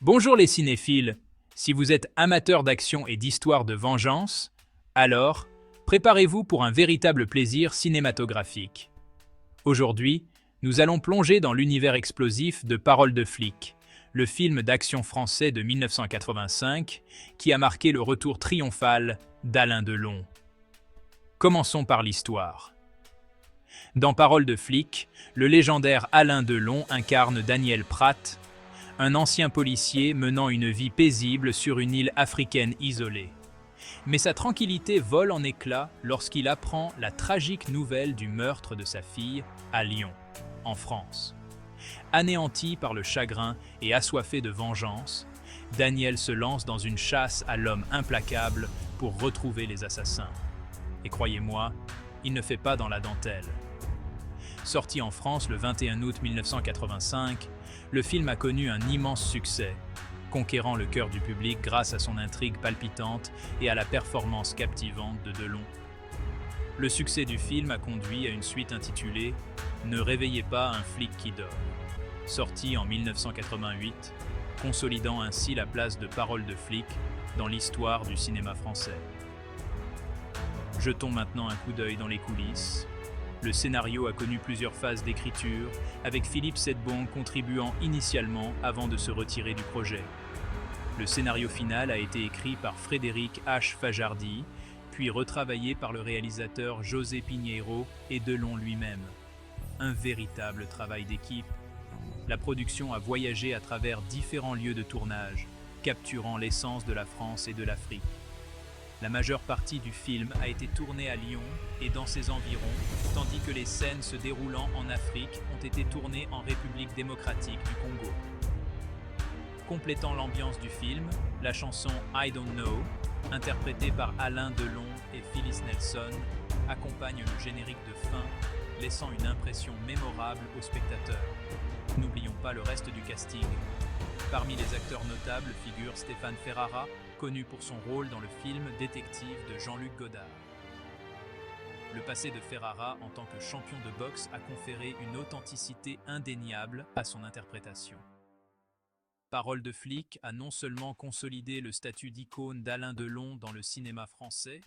Bonjour les cinéphiles, si vous êtes amateurs d'action et d'histoires de vengeance, alors préparez-vous pour un véritable plaisir cinématographique. Aujourd'hui, nous allons plonger dans l'univers explosif de Paroles de flic, le film d'action français de 1985 qui a marqué le retour triomphal d'Alain Delon. Commençons par l'histoire. Dans Paroles de flic, le légendaire Alain Delon incarne Daniel Pratt, un ancien policier menant une vie paisible sur une île africaine isolée. Mais sa tranquillité vole en éclats lorsqu'il apprend la tragique nouvelle du meurtre de sa fille à Lyon, en France. Anéanti par le chagrin et assoiffé de vengeance, Daniel se lance dans une chasse à l'homme implacable pour retrouver les assassins. Et croyez-moi, il ne fait pas dans la dentelle. Sorti en France le 21 août 1985, le film a connu un immense succès, conquérant le cœur du public grâce à son intrigue palpitante et à la performance captivante de Delon. Le succès du film a conduit à une suite intitulée « Ne réveillez pas un flic qui dort », sortie en 1988, consolidant ainsi la place de Paroles de flic dans l'histoire du cinéma français. Jetons maintenant un coup d'œil dans les coulisses. Le scénario a connu plusieurs phases d'écriture, avec Philippe Sedbon contribuant initialement avant de se retirer du projet. Le scénario final a été écrit par Frédéric H. Fajardi, puis retravaillé par le réalisateur José Pinheiro et Delon lui-même. Un véritable travail d'équipe. La production a voyagé à travers différents lieux de tournage, capturant l'essence de la France et de l'Afrique. La majeure partie du film a été tournée à Lyon et dans ses environs, tandis que les scènes se déroulant en Afrique ont été tournées en République démocratique du Congo. Complétant l'ambiance du film, la chanson I Don't Know, interprétée par Alain Delon et Phyllis Nelson, accompagne le générique de fin, laissant une impression mémorable aux spectateurs. N'oublions pas le reste du casting. Parmi les acteurs notables figure Stéphane Ferrara, connu pour son rôle dans le film Détective de Jean-Luc Godard. Le passé de Ferrara en tant que champion de boxe a conféré une authenticité indéniable à son interprétation. Paroles de flic a non seulement consolidé le statut d'icône d'Alain Delon dans le cinéma français,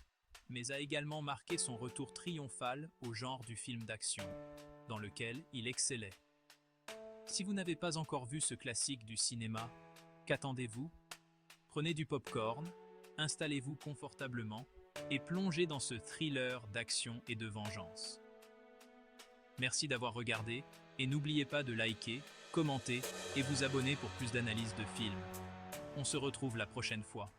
mais a également marqué son retour triomphal au genre du film d'action, dans lequel il excellait. Si vous n'avez pas encore vu ce classique du cinéma, qu'attendez-vous ? Prenez du popcorn, installez-vous confortablement et plongez dans ce thriller d'action et de vengeance. Merci d'avoir regardé et n'oubliez pas de liker, commenter et vous abonner pour plus d'analyses de films. On se retrouve la prochaine fois.